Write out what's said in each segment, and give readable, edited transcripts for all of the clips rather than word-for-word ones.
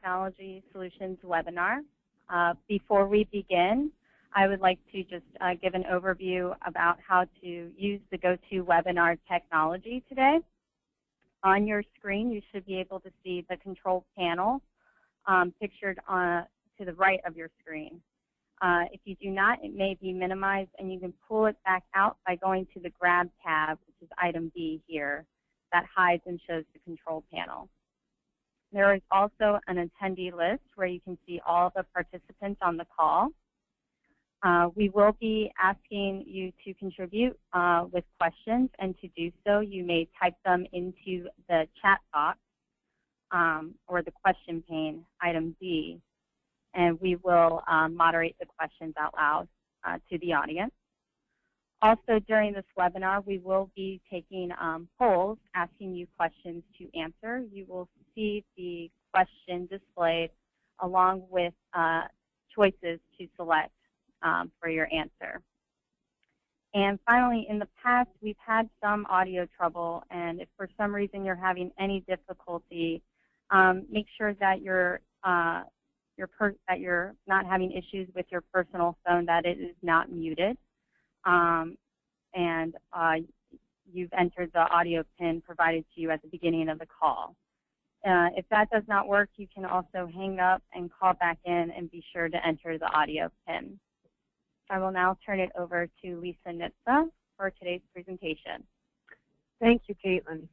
Technology Solutions webinar. Before we begin, I would like to just give an overview about how to use the GoToWebinar technology today. On your screen, you should be able to see the control panel pictured to the right of your screen. If you do not, it may be minimized, and you can pull it back out by going to the Grab tab, which is item B here, that hides and shows the control panel. There is also an attendee list where you can see all the participants on the call. We will be asking you to contribute with questions, and to do so, you may type them into the chat box or the question pane, item D, and we will moderate the questions out loud to the audience. Also, during this webinar, we will be taking polls asking you questions to answer. You will see the question displayed along with choices to select for your answer. And finally, in the past, we've had some audio trouble, and if for some reason you're having any difficulty, make sure that you're not having issues with your personal phone, that it is not muted, and you've entered the audio PIN provided to you at the beginning of the call. If that does not work, you can also hang up and call back in and be sure to enter the audio PIN. I will now turn it over to Lisa Nitza for today's presentation. Thank you, Caitlin.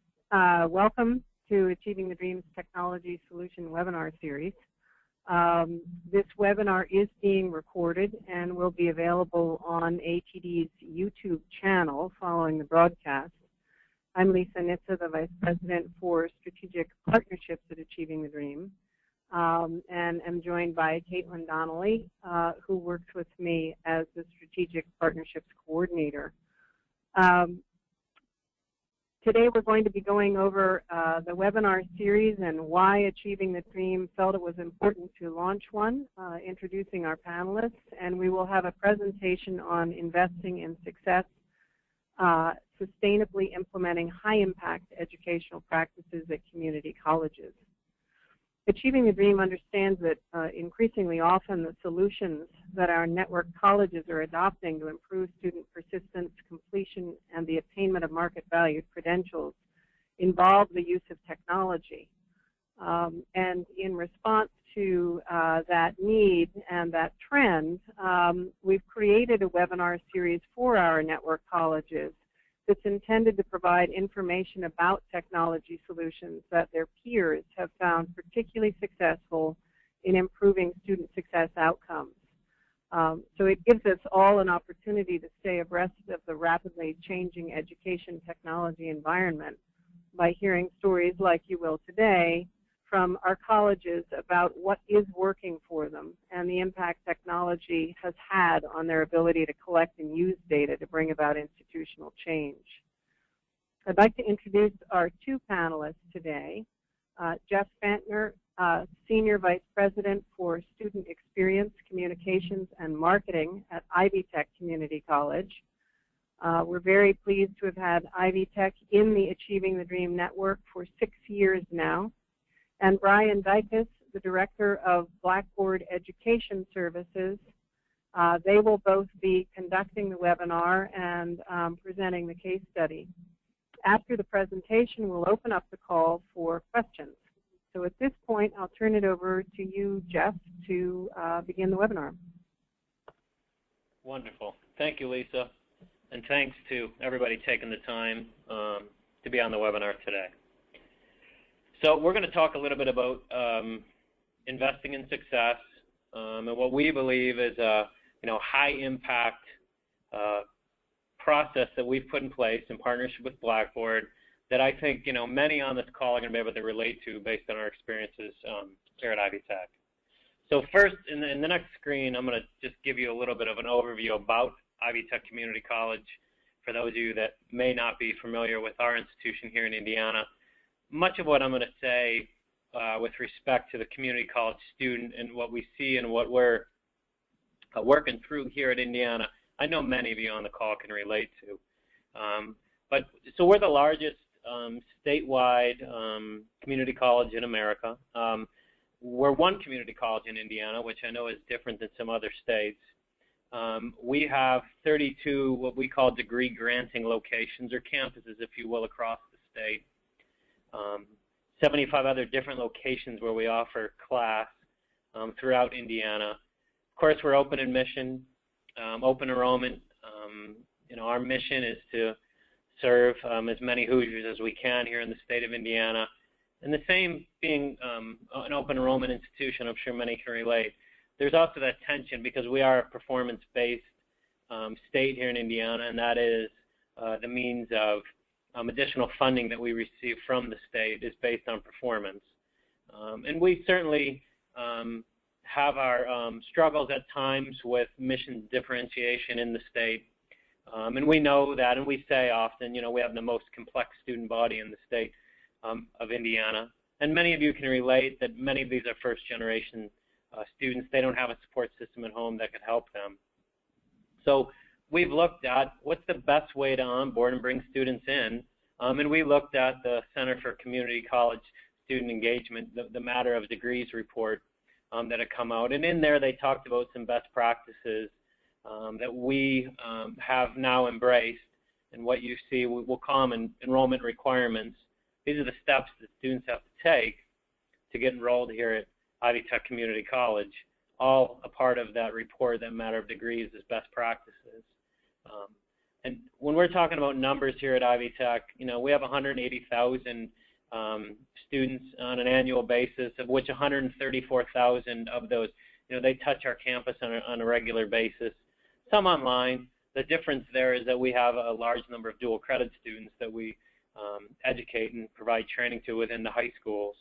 Welcome to Achieving the Dreams Technology Solution webinar series. This webinar is being recorded and will be available on ATD's YouTube channel following the broadcast. I'm Lisa Nitza, the Vice President for Strategic Partnerships at Achieving the Dream, and am joined by Caitlin Donnelly, who works with me as the Strategic Partnerships Coordinator. Today we're going to be going over the webinar series and why Achieving the Dream felt it was important to launch one, introducing our panelists, and we will have a presentation on investing in success, sustainably implementing high-impact educational practices at community colleges. Achieving the Dream understands that increasingly often the solutions that our network colleges are adopting to improve student persistence, completion, and the attainment of market-valued credentials involve the use of technology. And in response to that need and that trend, we've created a webinar series for our network colleges that's intended to provide information about technology solutions that their peers have found particularly successful in improving student success outcomes. So it gives us all an opportunity to stay abreast of the rapidly changing education technology environment by hearing stories like you will today from our colleges about what is working for them and the impact technology has had on their ability to collect and use data to bring about institutional change. I'd like to introduce our two panelists today. Jeff Fantner, Senior Vice President for Student Experience, Communications, and Marketing at Ivy Tech Community College. We're very pleased to have had Ivy Tech in the Achieving the Dream Network for 6 years now. And Brian Dykus, the Director of Blackboard Education Services. They will both be conducting the webinar and presenting the case study. After the presentation, we'll open up the call for questions. So at this point, I'll turn it over to you, Jeff, to begin the webinar. Wonderful. Thank you, Lisa. And thanks to everybody taking the time to be on the webinar today. So we're going to talk a little bit about investing in success and what we believe is a high-impact process that we've put in place in partnership with Blackboard that I think many on this call are going to be able to relate to based on our experiences here at Ivy Tech. So first, in the next screen, I'm going to just give you a little bit of an overview about Ivy Tech Community College for those of you that may not be familiar with our institution here in Indiana. Much of what I'm going to say with respect to the community college student and what we see and what we're working through here at Indiana, I know many of you on the call can relate to. So we're the largest statewide community college in America. we're one community college in Indiana, which I know is different than some other states. We have 32 what we call degree granting locations, or campuses, if you will, across the state. 75 other different locations where we offer class throughout Indiana. Of course, we're open admission, open enrollment. Our mission is to serve as many Hoosiers as we can here in the state of Indiana. And the same being an open enrollment institution, I'm sure many can relate. There's also that tension because we are a performance-based state here in Indiana, and that is the means of additional funding that we receive from the state is based on performance. And we certainly have our struggles at times with mission differentiation in the state. And we know that, and we say often, we have the most complex student body in the state of Indiana. And many of you can relate that many of these are first-generation students. They don't have a support system at home that could help them. So we've looked at what's the best way to onboard and bring students in. And we looked at the Center for Community College Student Engagement, the Matter of Degrees report that had come out. And in there they talked about some best practices that we have now embraced, and what you see we'll call them enrollment requirements. These are the steps that students have to take to get enrolled here at Ivy Tech Community College, all a part of that report, that Matter of Degrees, is best practices. And when we're talking about numbers here at Ivy Tech, we have 180,000 students on an annual basis, of which 134,000 of those, they touch our campus on a regular basis. Some online. The difference there is that we have a large number of dual credit students that we educate and provide training to within the high schools.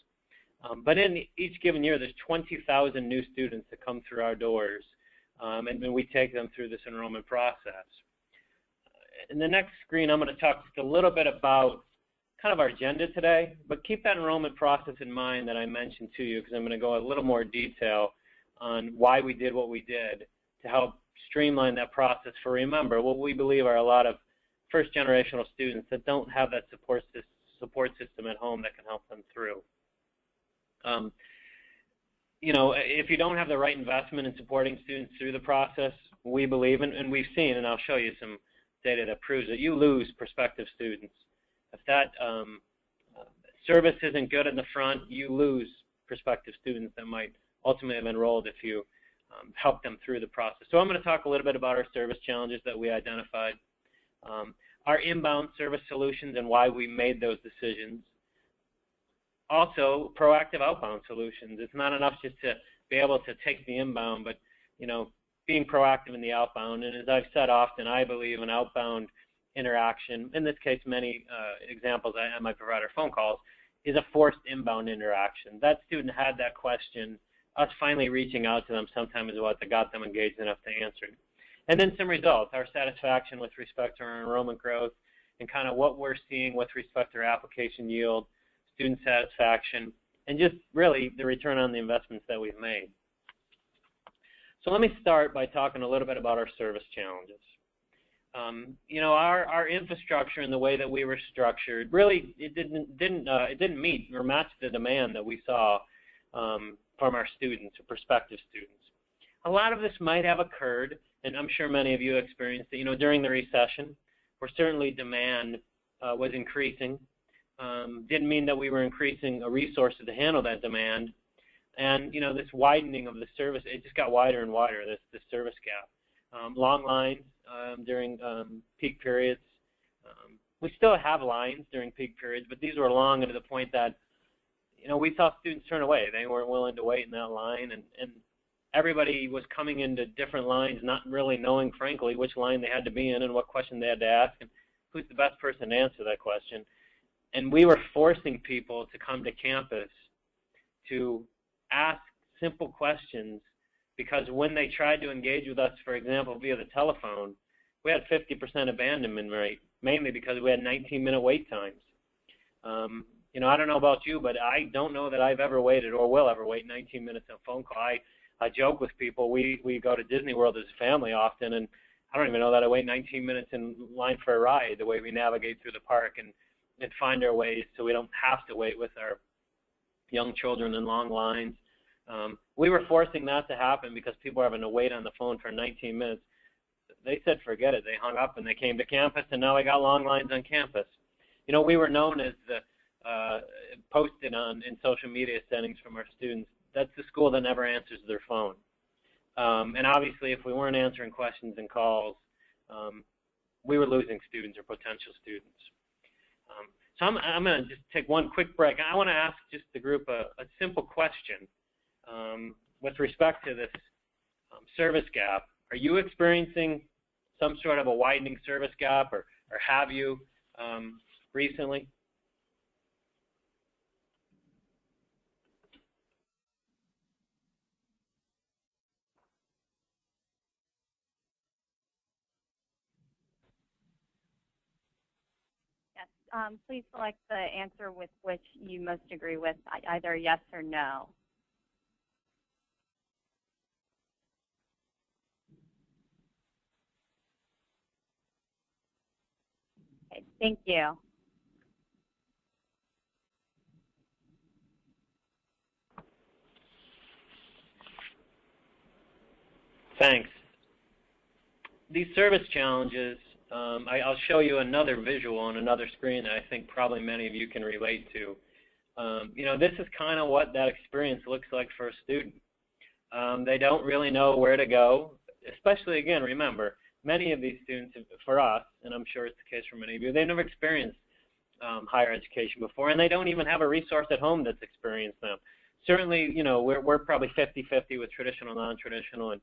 But in each given year, there's 20,000 new students that come through our doors, and we take them through this enrollment process. In the next screen, I'm going to talk just a little bit about kind of our agenda today, but keep that enrollment process in mind that I mentioned to you, because I'm going to go a little more detail on why we did what we did to help streamline that process for, remember, what we believe are a lot of first-generational students that don't have that support system at home that can help them through. If you don't have the right investment in supporting students through the process, we believe, and we've seen, and I'll show you some data that proves that you lose prospective students. If that service isn't good in the front, you lose prospective students that might ultimately have enrolled if you help them through the process. So I'm going to talk a little bit about our service challenges that we identified, our inbound service solutions and why we made those decisions. Also, proactive outbound solutions. It's not enough just to be able to take the inbound, but being proactive in the outbound. And as I've said often, I believe an outbound interaction, in this case many examples I might provide are phone calls, is a forced inbound interaction. That student had that question, us finally reaching out to them sometime is what got them engaged enough to answer it. And then some results, our satisfaction with respect to our enrollment growth, and kind of what we're seeing with respect to our application yield, student satisfaction, and just really the return on the investments that we've made. So let me start by talking a little bit about our service challenges. Our infrastructure and the way that we were structured, really it didn't meet or match the demand that we saw from our students or prospective students. A lot of this might have occurred, and I'm sure many of you experienced it, during the recession, where certainly demand was increasing. Didn't mean that we were increasing resources to handle that demand. And, this widening of the service, it just got wider and wider, this service gap. Long lines during peak periods. We still have lines during peak periods, but these were long and to the point that, we saw students turn away. They weren't willing to wait in that line, and everybody was coming into different lines, not really knowing, frankly, which line they had to be in and what question they had to ask, and who's the best person to answer that question. And we were forcing people to come to campus to ask simple questions, because when they tried to engage with us, for example, via the telephone, we had 50% abandonment rate, mainly because we had 19-minute wait times. I don't know about you, but I don't know that I've ever waited or will ever wait 19 minutes on a phone call. I joke with people, we go to Disney World as a family often, and I don't even know that I wait 19 minutes in line for a ride, the way we navigate through the park and find our ways so we don't have to wait with our young children in long lines. We were forcing that to happen because people were having to wait on the phone for 19 minutes. They said forget it. They hung up and they came to campus, and now we got long lines on campus. You know, we were known as the posted in social media settings from our students, that's the school that never answers their phone. And obviously, if we weren't answering questions and calls, we were losing students or potential students. So I'm going to just take one quick break. I want to ask just the group a simple question with respect to this service gap. Are you experiencing some sort of a widening service gap, or have you recently? Please select the answer with which you most agree with, either yes or no. Okay, thank you. Thanks. These service challenges, I'll show you another visual on another screen that I think probably many of you can relate to. You know, this is kind of what that experience looks like for a student. They don't really know where to go, especially, again, remember, many of these students, for us, and I'm sure it's the case for many of you, they've never experienced higher education before, and they don't even have a resource at home that's experienced them. Certainly, you know, we're probably 50-50 with traditional, non-traditional, and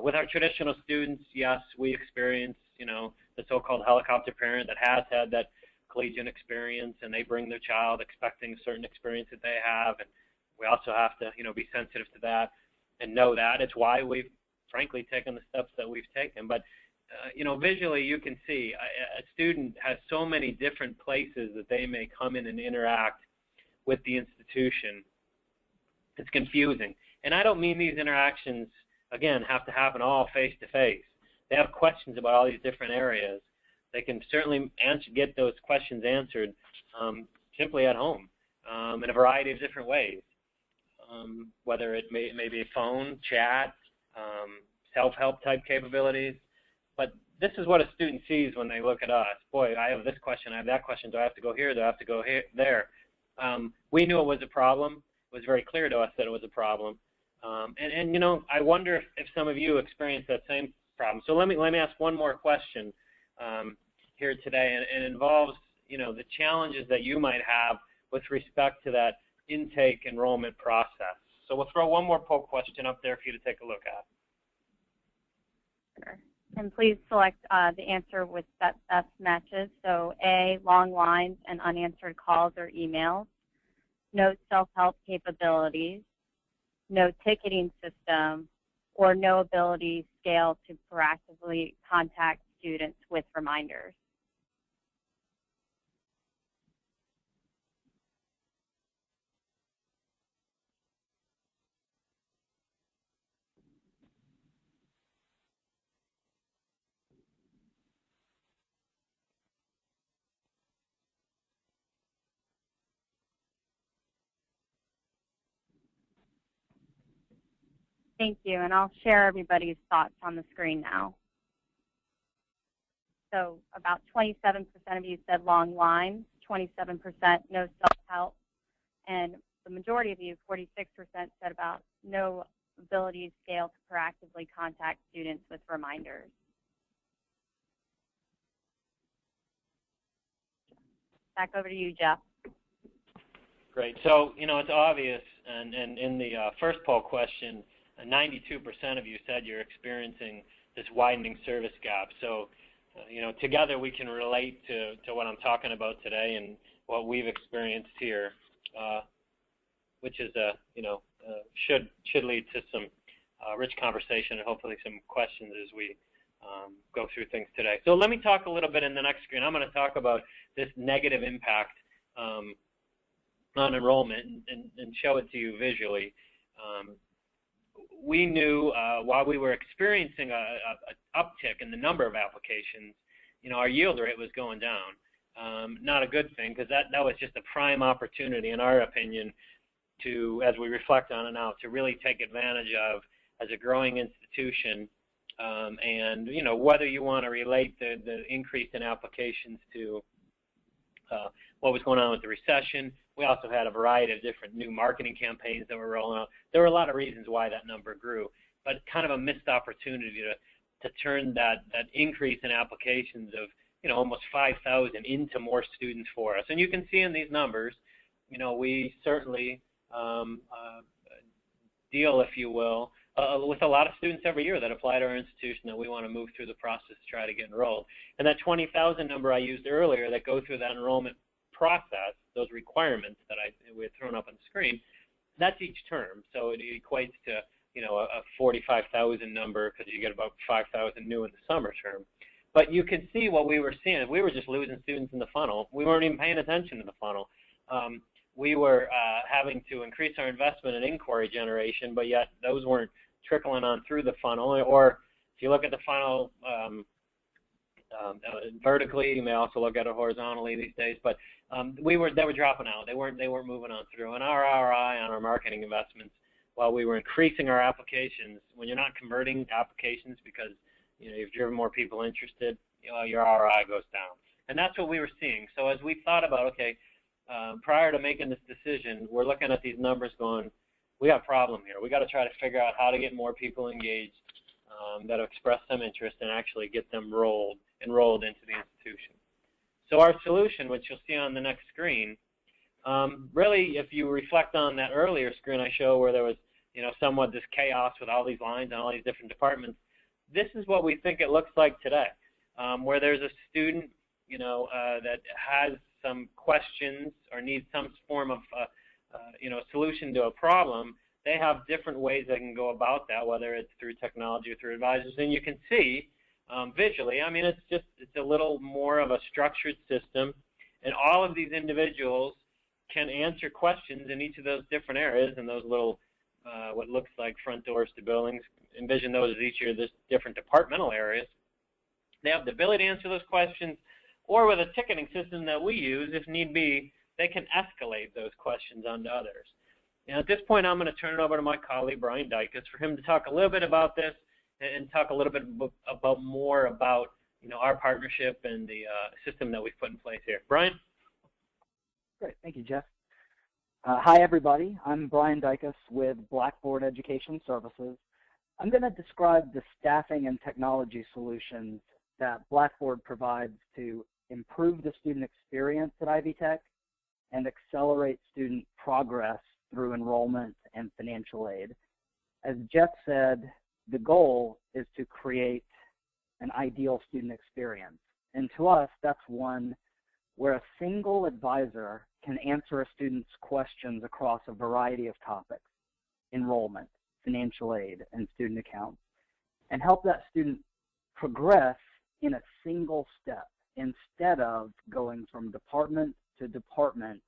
with our traditional students, yes, we experience, you know, the so-called helicopter parent that has had that collegiate experience, and they bring their child expecting a certain experience that they have, and we also have to, you know, be sensitive to that and know that. It's why we've, frankly, taken the steps that we've taken. But, you know, visually you can see a student has so many different places that they may come in and interact with the institution. It's confusing. And I don't mean these interactions, again, have to happen all face-to-face. They have questions about all these different areas. They can certainly get those questions answered simply at home in a variety of different ways, whether it may be a phone, chat, self-help type capabilities. But this is what a student sees when they look at us. Boy, I have this question, I have that question. Do I have to go here? Do I have to go here, there? We knew it was a problem. It was very clear to us that it was a problem. And you know, I wonder if some of you experienced that same problem. So let me ask one more question here today, and it involves, you know, the challenges that you might have with respect to that intake enrollment process. So we'll throw one more poll question up there for you to take a look at. Sure. And please select the answer with that best matches. So A, long lines and unanswered calls or emails. No self-help capabilities. No ticketing system, or no ability scale to proactively contact students with reminders. Thank you, and I'll share everybody's thoughts on the screen now. So about 27% of you said long lines, 27% no self-help, and the majority of you, 46%, said about no ability scale to proactively contact students with reminders. Back over to you, Jeff. Great. So, you know, it's obvious, and in the first poll question, 92% of you said you're experiencing this widening service gap. So, you know, together we can relate to what I'm talking about today and what we've experienced here, which is, you know, should lead to some rich conversation and hopefully some questions as we go through things today. So let me talk a little bit in the next screen. I'm going to talk about this negative impact on enrollment and show it to you visually. We knew while we were experiencing an uptick in the number of applications, you know, our yield rate was going down. Not a good thing, because that was just a prime opportunity, in our opinion, to, as we reflect on it now, to really take advantage of as a growing institution. And, you know, whether you want to relate the increase in applications to what was going on with the recession. We also had a variety of different new marketing campaigns that were rolling out. There were a lot of reasons why that number grew, but kind of a missed opportunity to turn that increase in applications of, you know, almost 5,000 into more students for us. And you can see in these numbers, you know, we certainly deal, if you will, with a lot of students every year that apply to our institution that we want to move through the process to try to get enrolled. And that 20,000 number I used earlier that go through that enrollment process, those requirements that we had thrown up on the screen, that's each term. So it equates to, you know, a 45,000 number because you get about 5,000 new in the summer term. But you can see what we were seeing. We were just losing students in the funnel. We weren't even paying attention to the funnel. We were having to increase our investment in inquiry generation, but yet those weren't trickling on through the funnel. Or if you look at the funnel vertically, you may also look at it horizontally these days. But they were dropping out. They weren't moving on through. And our ROI on our marketing investments, while we were increasing our applications, when you're not converting applications because, you know, you've driven more people interested, you know, your ROI goes down. And that's what we were seeing. So as we thought about, okay, prior to making this decision, we're looking at these numbers going, we got a problem here. We got to try to figure out how to get more people engaged that express some interest and actually get them enrolled into the institution. So our solution, which you'll see on the next screen, really, if you reflect on that earlier screen I showed where there was, you know, somewhat this chaos with all these lines and all these different departments, this is what we think it looks like today, where there's a student, you know, that has some questions or needs some form of, you know, solution to a problem. They have different ways they can go about that, whether it's through technology or through advisors. And you can see visually, I mean, it's a little more of a structured system, and all of these individuals can answer questions in each of those different areas and those little, what looks like front doors to buildings. Envision those as each of the different departmental areas. They have the ability to answer those questions, or with a ticketing system that we use, if need be, they can escalate those questions onto others. And at this point, I'm going to turn it over to my colleague, Brian Dicus, for him to talk a little bit about this and talk a little bit more about, you know, our partnership and the system that we've put in place here. Brian? Great. Thank you, Jeff. Hi, everybody. I'm Brian Dicus with Blackboard Education Services. I'm going to describe the staffing and technology solutions that Blackboard provides to improve the student experience at Ivy Tech and accelerate student progress through enrollment and financial aid. As Jeff said, the goal is to create an ideal student experience. And to us, that's one where a single advisor can answer a student's questions across a variety of topics: enrollment, financial aid, and student accounts, and help that student progress in a single step instead of going from department to department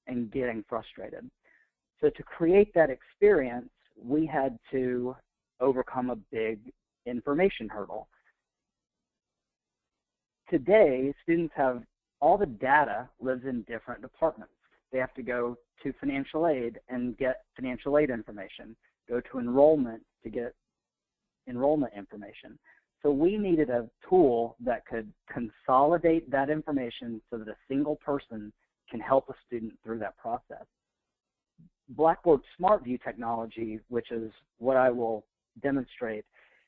and getting frustrated. So to create that experience, we had to overcome a big information hurdle. Today, students have all the data lives in different departments. They have to go to financial aid and get financial aid information, go to enrollment to get enrollment information. So we needed a tool that could consolidate that information so that a single person can help a student through that process. Blackboard SmartView Technology, which is what I will demonstrate,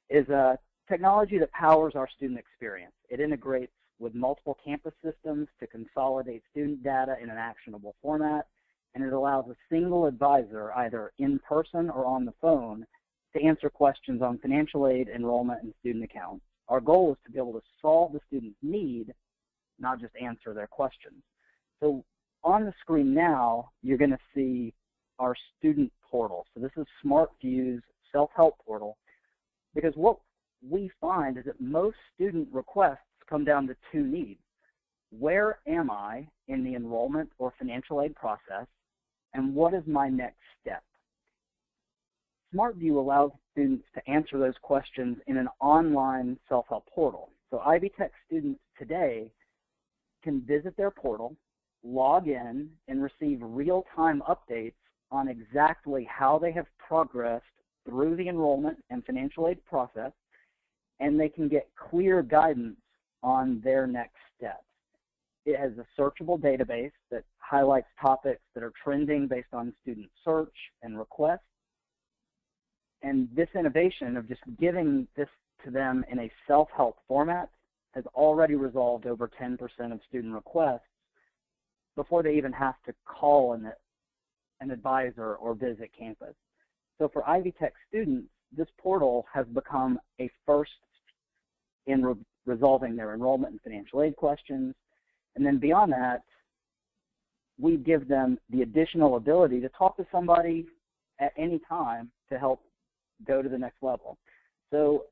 is a technology that powers our student experience. It integrates with multiple campus systems to consolidate student data in an actionable format, and it allows a single advisor, either in person or on the phone, to answer questions on financial aid, enrollment, and student accounts. Our goal is to be able to solve the student's need, not just answer their questions. So on the screen now, you're going to see our student portal. So this is SmartView's self-help portal, because what we find is that most student requests come down to two needs. Where am I in the enrollment or financial aid process, and what is my next step? SmartView allows students to answer those questions in an online self-help portal. So Ivy Tech students today can visit their portal, log in, and receive real-time updates on exactly how they have progressed through the enrollment and financial aid process, and they can get clear guidance on their next steps. It has a searchable database that highlights topics that are trending based on student search and requests. And this innovation of just giving this to them in a self-help format has already resolved over 10% of student requests before they even have to call an advisor or visit campus. So for Ivy Tech students, this portal has become a first in resolving their enrollment and financial aid questions. And then beyond that, we give them the additional ability to talk to somebody at any time to help go to the next level. So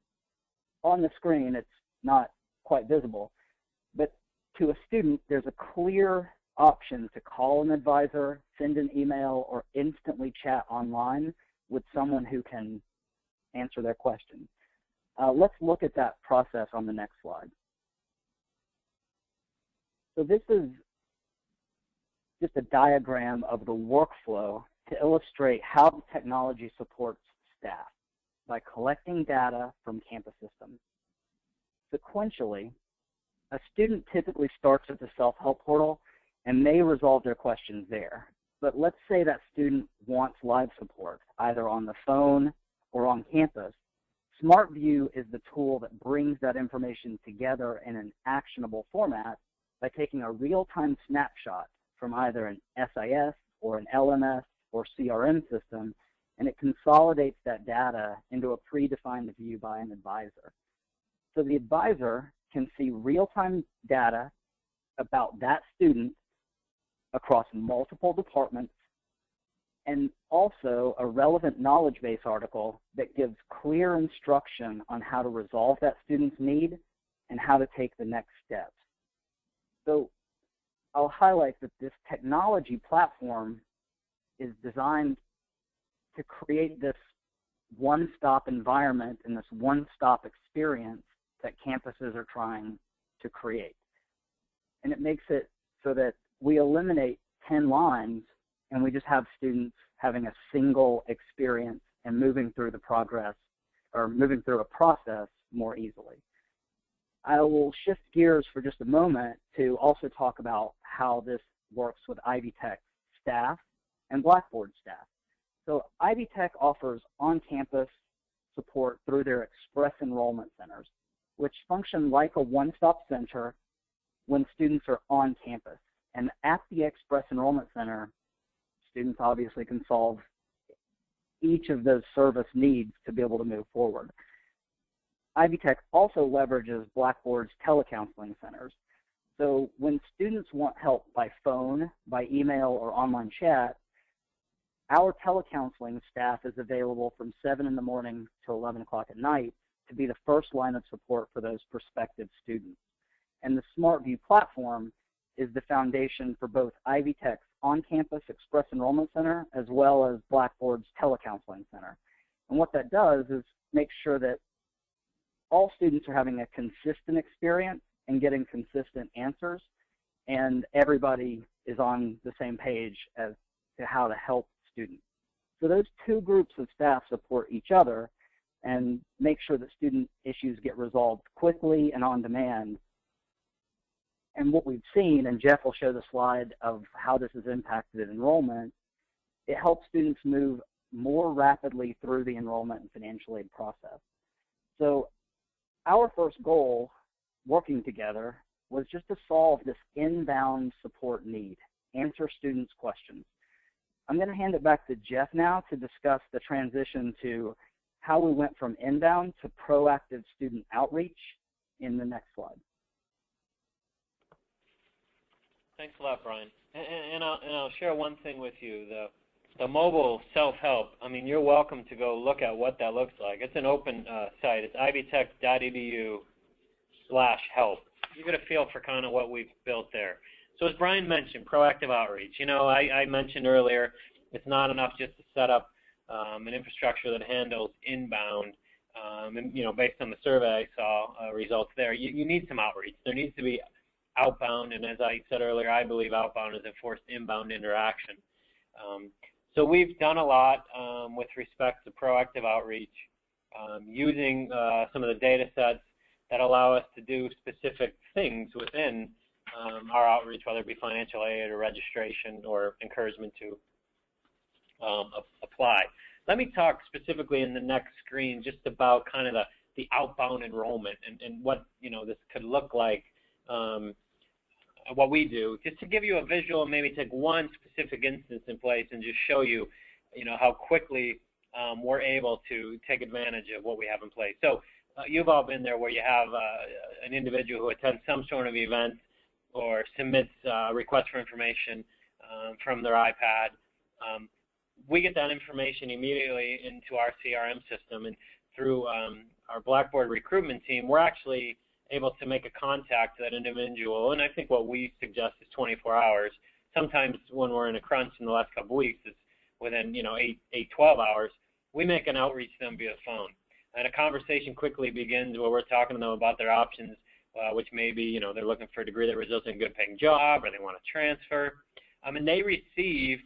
on the screen, it's not quite visible, but to a student, there's a clear option to call an advisor, send an email, or instantly chat online with someone who can answer their questions. Let's look at that process on the next slide. So this is just a diagram of the workflow to illustrate how the technology supports staff by collecting data from campus systems. Sequentially, a student typically starts at the self-help portal and may resolve their questions there. But let's say that student wants live support, either on the phone or on campus. SmartView is the tool that brings that information together in an actionable format by taking a real-time snapshot from either an SIS or an LMS or CRM system, and it consolidates that data into a predefined view by an advisor. So the advisor can see real-time data about that student across multiple departments, and also a relevant knowledge base article that gives clear instruction on how to resolve that student's need and how to take the next steps. So I'll highlight that this technology platform is designed to create this one-stop environment and this one-stop experience that campuses are trying to create. And it makes it so that we eliminate 10 lines and we just have students having a single experience and moving through the progress or moving through a process more easily. I will shift gears for just a moment to also talk about how this works with Ivy Tech staff and Blackboard staff. So Ivy Tech offers on-campus support through their express enrollment centers, which function like a one-stop center when students are on campus. And at the Express Enrollment Center, students obviously can solve each of those service needs to be able to move forward. Ivy Tech also leverages Blackboard's telecounseling centers. So when students want help by phone, by email, or online chat, our telecounseling staff is available from 7 in the morning to 11 o'clock at night to be the first line of support for those prospective students. And the SmartView platform is the foundation for both Ivy Tech's on-campus Express Enrollment Center as well as Blackboard's Telecounseling Center. And what that does is make sure that all students are having a consistent experience and getting consistent answers, and everybody is on the same page as to how to help students. So those two groups of staff support each other and make sure that student issues get resolved quickly and on demand. And what we've seen, and Jeff will show the slide of how this has impacted enrollment, it helps students move more rapidly through the enrollment and financial aid process. So our first goal working together was just to solve this inbound support need, answer students' questions. I'm going to hand it back to Jeff now to discuss the transition to how we went from inbound to proactive student outreach in the next slide. Thanks a lot, Brian. And I'll share one thing with you. The mobile self-help, I mean, you're welcome to go look at what that looks like. It's an open site. It's ivytech.edu/help. You get a feel for kind of what we've built there. So as Brian mentioned, proactive outreach. You know, I mentioned earlier, it's not enough just to set up an infrastructure that handles inbound. And, you know, based on the survey I saw results there, you need some outreach. There needs to be outbound, and as I said earlier, I believe outbound is a forced inbound interaction. So we've done a lot with respect to proactive outreach, using some of the data sets that allow us to do specific things within our outreach, whether it be financial aid or registration or encouragement to apply. Let me talk specifically in the next screen just about kind of the outbound enrollment and what this could look like, what we do, just to give you a visual and maybe take one specific instance in place and just show you, how quickly we're able to take advantage of what we have in place. So you've all been there where you have an individual who attends some sort of event or submits a request for information from their iPad. We get that information immediately into our CRM system, and through our Blackboard recruitment team, we're actually able to make a contact to that individual, and I think what we suggest is 24 hours. Sometimes when we're in a crunch in the last couple of weeks, it's within 12 hours. We make an outreach to them via phone, and a conversation quickly begins where we're talking to them about their options, which may be they're looking for a degree that results in a good paying job, or they want to transfer, and they receive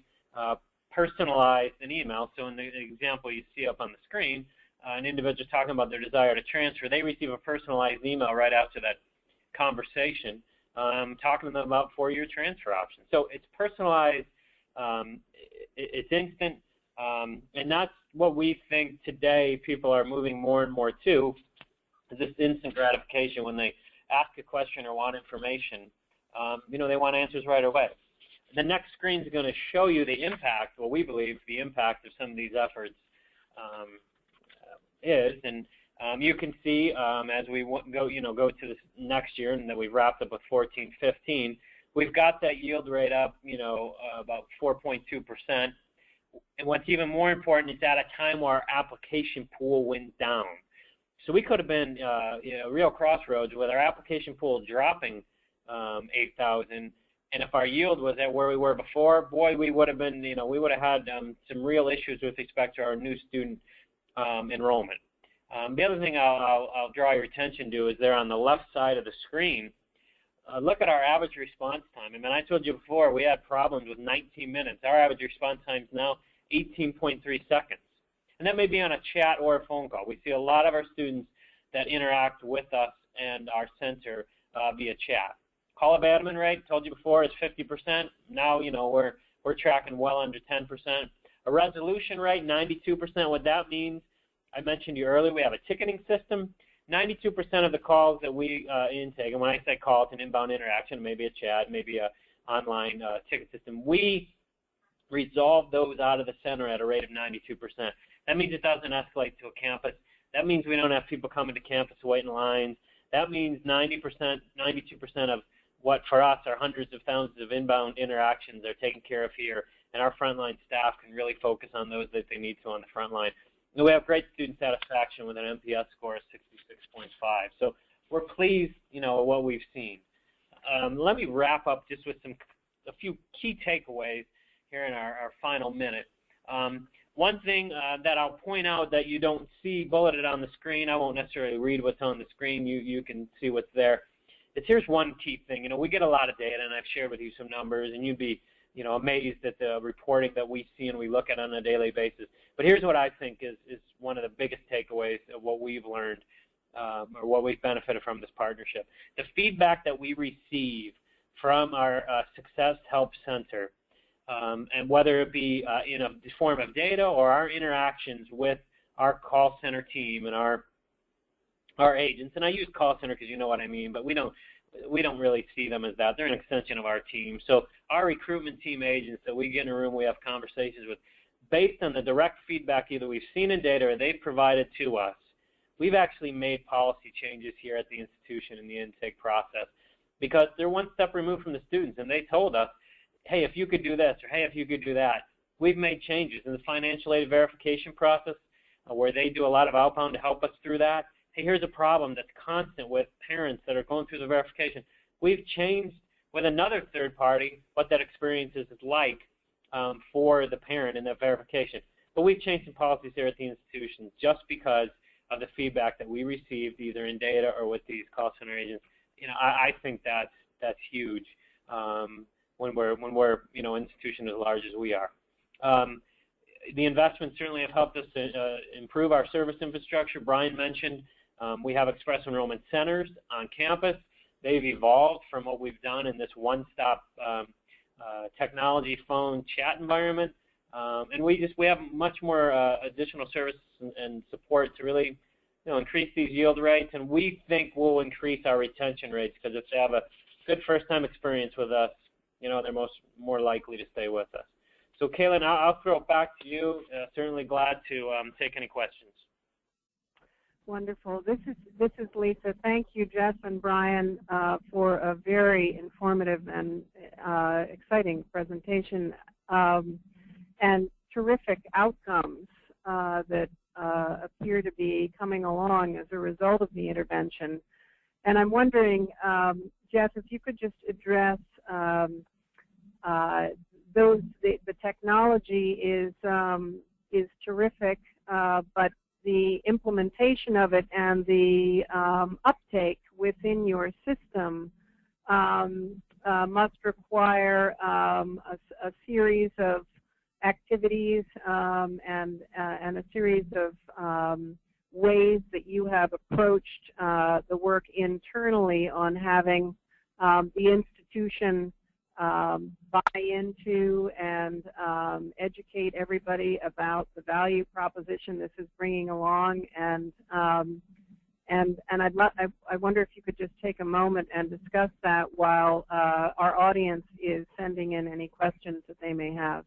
personalized an email. So in the example you see up on the screen, an individual talking about their desire to transfer, they receive a personalized email right after that conversation, talking to them about 4-year transfer options. So it's personalized, it's instant, and that's what we think today people are moving more and more to, is this instant gratification. When they ask a question or want information, they want answers right away. The next screen is going to show you the impact, what we believe the impact of some of these efforts is, and you can see as we go to this next year, and that we've wrapped up with 14-15, we've got that yield rate up, about 4.2%. And what's even more important is at a time where our application pool went down. So we could have been real crossroads with our application pool dropping 8,000. And if our yield was at where we were before, boy, we would have been, we would have had some real issues with respect to our new student enrollment. The other thing I'll draw your attention to is there on the left side of the screen. Look at our average response time. I mean, I told you before we had problems with 19 minutes. Our average response time is now 18.3 seconds. And that may be on a chat or a phone call. We see a lot of our students that interact with us and our center via chat. Call abandonment rate, told you before, is 50%. Now, we're tracking well under 10%. A resolution rate, 92%. What that means, I mentioned you earlier, we have a ticketing system. 92% of the calls that we intake, and when I say call, it's an inbound interaction, maybe a chat, maybe an online ticket system, we resolve those out of the center at a rate of 92%. That means it doesn't escalate to a campus. That means we don't have people coming to campus waiting in lines. That means 90%, 92% of what for us are hundreds of thousands of inbound interactions are taken care of here, and our frontline staff can really focus on those that they need to on the front line. And we have great student satisfaction with an NPS score of 66.5. So we're pleased, with what we've seen. Let me wrap up just with a few key takeaways here in our final minute. One thing that I'll point out that you don't see bulleted on the screen, I won't necessarily read what's on the screen, you can see what's there. Here's one key thing. We get a lot of data, and I've shared with you some numbers, and you'd be amazed at the reporting that we see and we look at on a daily basis. But here's what I think is one of the biggest takeaways of what we've learned or what we've benefited from this partnership. The feedback that we receive from our Success Help Center, and whether it be in a form of data or our interactions with our call center team and our agents, and I use call center because you know what I mean, but we don't really see them as that. They're an extension of our team. So our recruitment team agents that we get in a room, we have conversations with, based on the direct feedback either we've seen in data or they've provided to us, we've actually made policy changes here at the institution in the intake process because they're one step removed from the students, and they told us, hey, if you could do this, or hey, if you could do that. We've made changes in the financial aid verification process where they do a lot of outbound to help us through that. Hey, here's a problem that's constant with parents that are going through the verification. We've changed with another third party what that experience is like for the parent in that verification. But we've changed some policies here at the institution just because of the feedback that we received either in data or with these call center agents. I think that's huge when we're an institution as large as we are. the investments certainly have helped us improve our service infrastructure. Brian mentioned we have express enrollment centers on campus. They've evolved from what we've done in this one-stop technology phone chat environment, and we have much more additional services and support to really increase these yield rates, and we think we'll increase our retention rates, because if they have a good first-time experience with us, they're more likely to stay with us. So, Kaylin, I'll throw it back to you. Certainly glad to take any questions. Wonderful. This is Lisa. Thank you, Jeff and Brian, for a very informative and exciting presentation and terrific outcomes that appear to be coming along as a result of the intervention. And I'm wondering, Jeff, if you could just address the technology is terrific, but the implementation of it and the uptake within your system must require a series of activities and a series of ways that you have approached the work internally on having the institution buy into and educate everybody about the value proposition this is bringing along, and I wonder if you could just take a moment and discuss that while our audience is sending in any questions that they may have.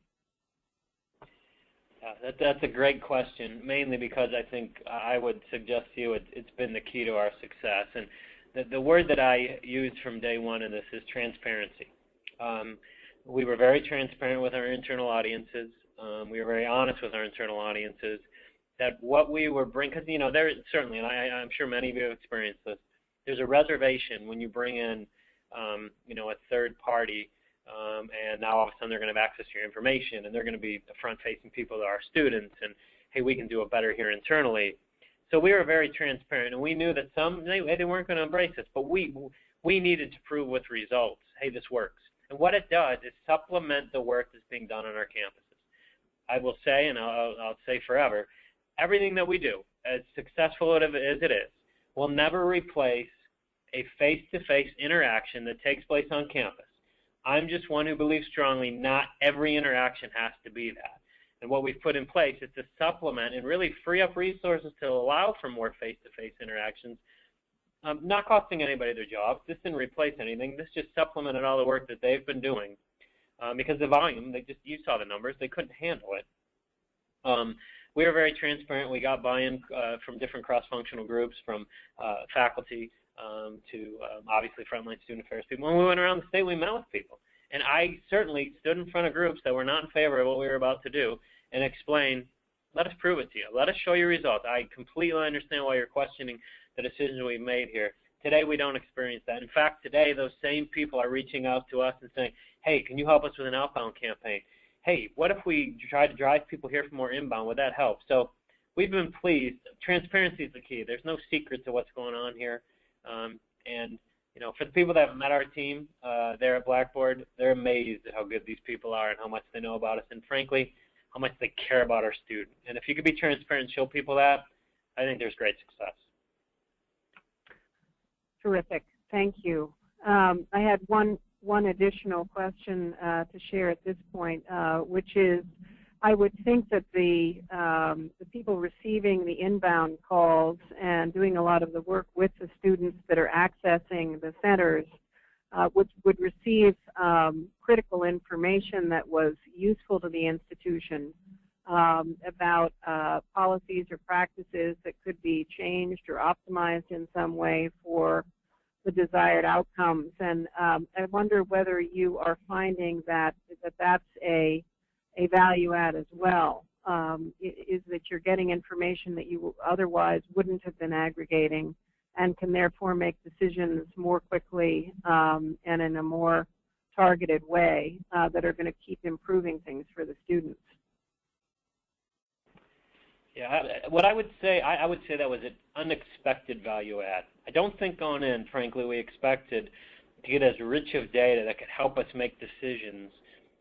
Yeah, that's a great question, mainly because I think I would suggest to you it's been the key to our success. And the word that I used from day one in this is transparency. We were very transparent with our internal audiences. We were very honest with our internal audiences that what we were bringing, because there certainly, and I'm sure many of you have experienced this, there's a reservation when you bring in a third party, and now all of a sudden they're going to have access to your information, and they're going to be the front-facing people to our students, and hey, we can do it better here internally. So we were very transparent, and we knew that they weren't going to embrace us, but we needed to prove with results, hey, this works. And what it does is supplement the work that's being done on our campuses. I will say, and I'll say forever, everything that we do, as successful as it is, will never replace a face-to-face interaction that takes place on campus. I'm just one who believes strongly not every interaction has to be that. And what we've put in place is to supplement and really free up resources to allow for more face-to-face interactions, not costing anybody their jobs. This didn't replace anything. This just supplemented all the work that they've been doing because the volume, you saw the numbers, they couldn't handle it. We were very transparent. We got buy-in from different cross-functional groups, from faculty to obviously frontline student affairs people. When we went around the state, we met with people. And I certainly stood in front of groups that were not in favor of what we were about to do and explained, let us prove it to you. Let us show you results. I completely understand why you're questioning the decisions we've made here. Today, we don't experience that. In fact, today, those same people are reaching out to us and saying, hey, can you help us with an outbound campaign? Hey, what if we try to drive people here for more inbound? Would that help? So we've been pleased. Transparency is the key. There's no secret to what's going on here. And for the people that have met our team there at Blackboard, they're amazed at how good these people are and how much they know about us, and frankly, how much they care about our student. And if you could be transparent and show people that, I think there's great success. Terrific. Thank you. I had one additional question to share at this point, which is, I would think that the people receiving the inbound calls and doing a lot of the work with the students that are accessing the centers would receive critical information that was useful to the institution about policies or practices that could be changed or optimized in some way for the desired outcomes. And I wonder whether you are finding that that's a value add as well, is that you're getting information that you otherwise wouldn't have been aggregating and can therefore make decisions more quickly and in a more targeted way that are going to keep improving things for the students. Yeah, what I would say that was an unexpected value add. I don't think going in, frankly, we expected to get as rich of data that could help us make decisions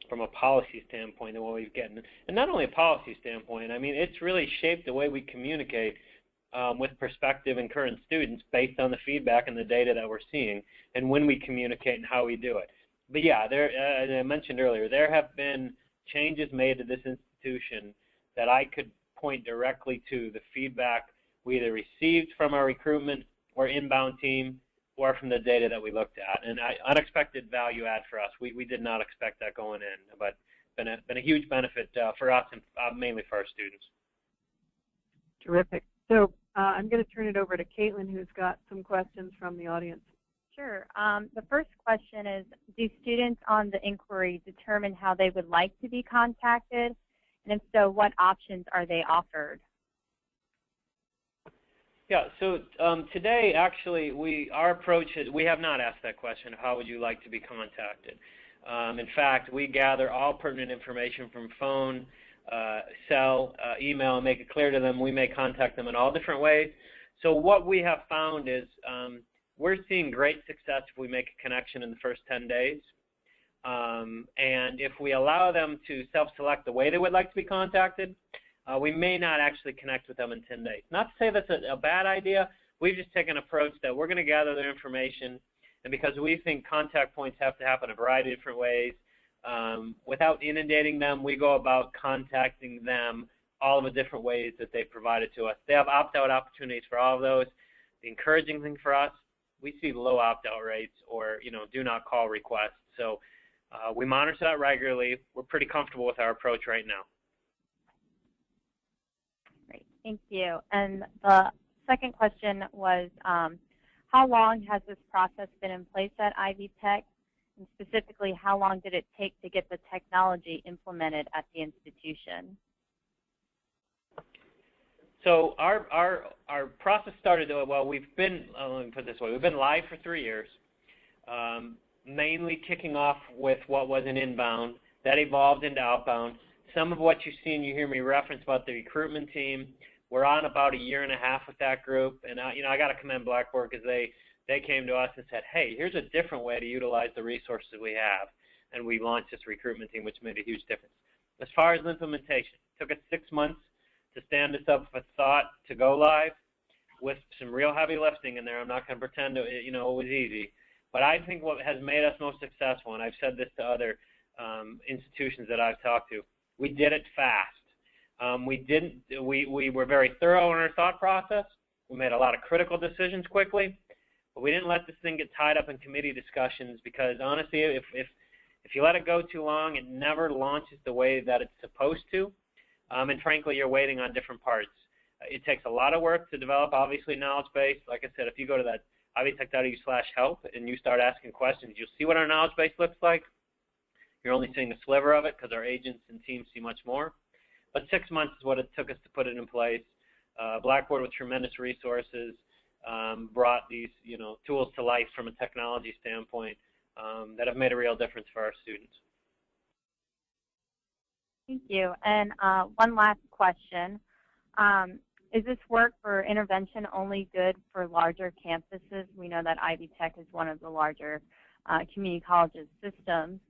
from a policy standpoint than what we've gotten. And not only a policy standpoint, I mean, it's really shaped the way we communicate with prospective and current students based on the feedback and the data that we're seeing and when we communicate and how we do it. But yeah, as I mentioned earlier, there have been changes made to this institution that I could point directly to the feedback we either received from our recruitment or inbound team or from the data that we looked at. And unexpected value add for us. We did not expect that going in, but been a huge benefit for us and mainly for our students. Terrific. So I'm going to turn it over to Caitlin, who's got some questions from the audience. Sure. The first question is, do students on the inquiry determine how they would like to be contacted? And if so, what options are they offered? Yeah, so today, actually, our approach is we have not asked that question of how would you like to be contacted. In fact, we gather all pertinent information from phone, cell, email, and make it clear to them we may contact them in all different ways. So what we have found is we're seeing great success if we make a connection in the first 10 days. And if we allow them to self-select the way they would like to be contacted, we may not actually connect with them in 10 days. Not to say that's a bad idea. We've just taken an approach that we're going to gather their information, and because we think contact points have to happen a variety of different ways, without inundating them, we go about contacting them all of the different ways that they provided to us. They have opt-out opportunities for all of those. The encouraging thing for us, we see low opt-out rates or do not call requests. So we monitor that regularly. We're pretty comfortable with our approach right now. Great, thank you. And the second question was, how long has this process been in place at Ivy Tech? And specifically, how long did it take to get the technology implemented at the institution? So our process started, well, we've been, let me put it this way, we've been live for 3 years, mainly kicking off with what was an inbound. That evolved into outbound. Some of what you see and you hear me reference about the recruitment team, we're on about 1.5 years with that group. And I got to commend Blackboard because they came to us and said, hey, here's a different way to utilize the resources we have. And we launched this recruitment team, which made a huge difference. As far as implementation, it took us 6 months to stand this up with thought to go live with some real heavy lifting in there. I'm not going to pretend it was easy. But I think what has made us most successful, and I've said this to other institutions that I've talked to, we did it fast. We were very thorough in our thought process. We made a lot of critical decisions quickly, but we didn't let this thing get tied up in committee discussions because honestly, if you let it go too long, it never launches the way that it's supposed to. And frankly, you're waiting on different parts. It takes a lot of work to develop, obviously, knowledge base. Like I said, if you go to that ivytech.edu/help and you start asking questions, you'll see what our knowledge base looks like. You're only seeing a sliver of it because our agents and teams see much more. But 6 months is what it took us to put it in place. Blackboard, with tremendous resources, brought these tools to life from a technology standpoint that have made a real difference for our students. Thank you. And one last question. Is this work for intervention only good for larger campuses? We know that Ivy Tech is one of the larger community colleges systems.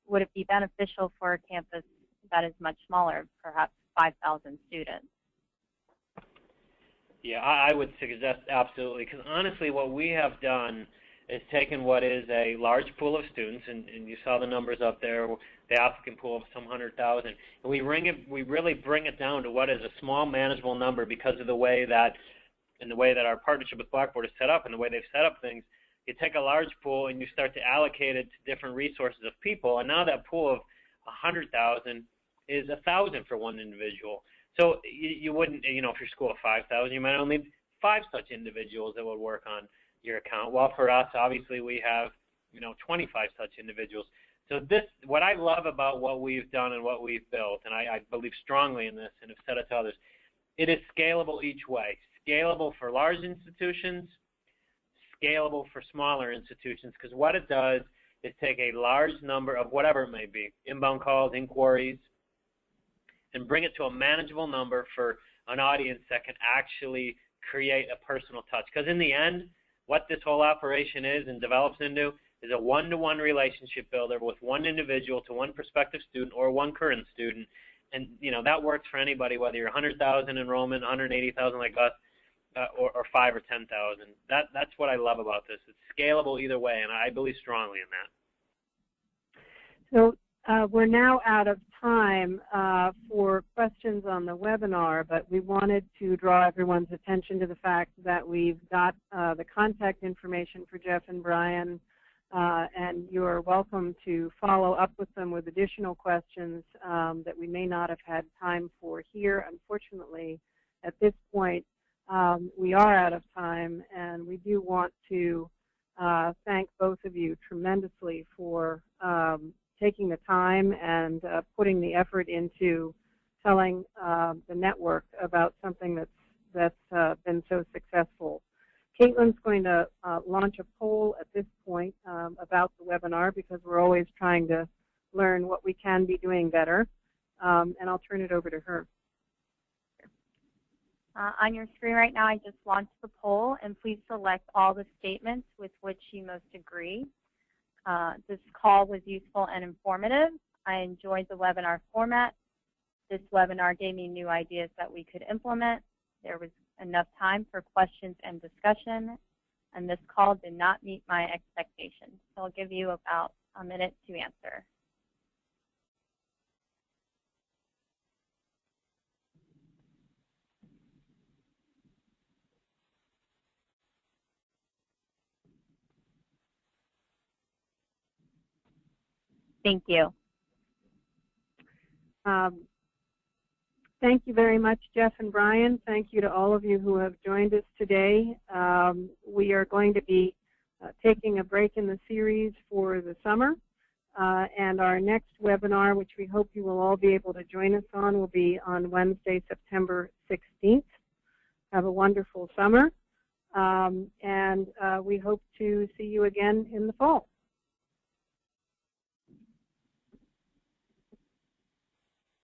Would it be beneficial for a campus that is much smaller, perhaps 5,000 students? Yeah, I would suggest absolutely, because honestly what we have done is taken what is a large pool of students, and you saw the numbers up there, the applicant pool of some 100,000, and we really bring it down to what is a small manageable number because of the way that our partnership with Blackboard is set up and the way they've set up things. You take a large pool and you start to allocate it to different resources of people, and now that pool of 100,000 is 1,000 for one individual. So you wouldn't, if your school of 5,000, you might only need 5 such individuals that would work on your account. Well, for us, obviously, we have 25 such individuals. So what I love about what we've done and what we've built, and I believe strongly in this and have said it to others, it is scalable each way. Scalable for large institutions, scalable for smaller institutions, because what it does is take a large number of whatever it may be, inbound calls, inquiries, and bring it to a manageable number for an audience that can actually create a personal touch. Because in the end, what this whole operation is and develops into, is a one-to-one relationship builder with one individual to one prospective student or one current student. And, you know, that works for anybody, whether you're 100,000 enrollment, 180,000 like us, or 5 or 10,000. That's what I love about this. It's scalable either way, and I believe strongly in that. So we're now out of time for questions on the webinar, but we wanted to draw everyone's attention to the fact that we've got the contact information for Jeff and Brian, and you're welcome to follow up with them with additional questions that we may not have had time for here. Unfortunately, at this point, we are out of time, and we do want to thank both of you tremendously for taking the time and putting the effort into telling the network about something that's been so successful. Caitlin's going to launch a poll at this point about the webinar, because we're always trying to learn what we can be doing better, and I'll turn it over to her. On your screen right now, I just launched the poll, and please select all the statements with which you most agree. This call was useful and informative. I enjoyed the webinar format. This webinar gave me new ideas that we could implement. There was enough time for questions and discussion, and this call did not meet my expectations. So I'll give you about a minute to answer. Thank you. Thank you very much, Jeff and Brian. Thank you to all of you who have joined us today. We are going to be taking a break in the series for the summer, and our next webinar, which we hope you will all be able to join us on, will be on Wednesday, September 16th. Have a wonderful summer, and we hope to see you again in the fall.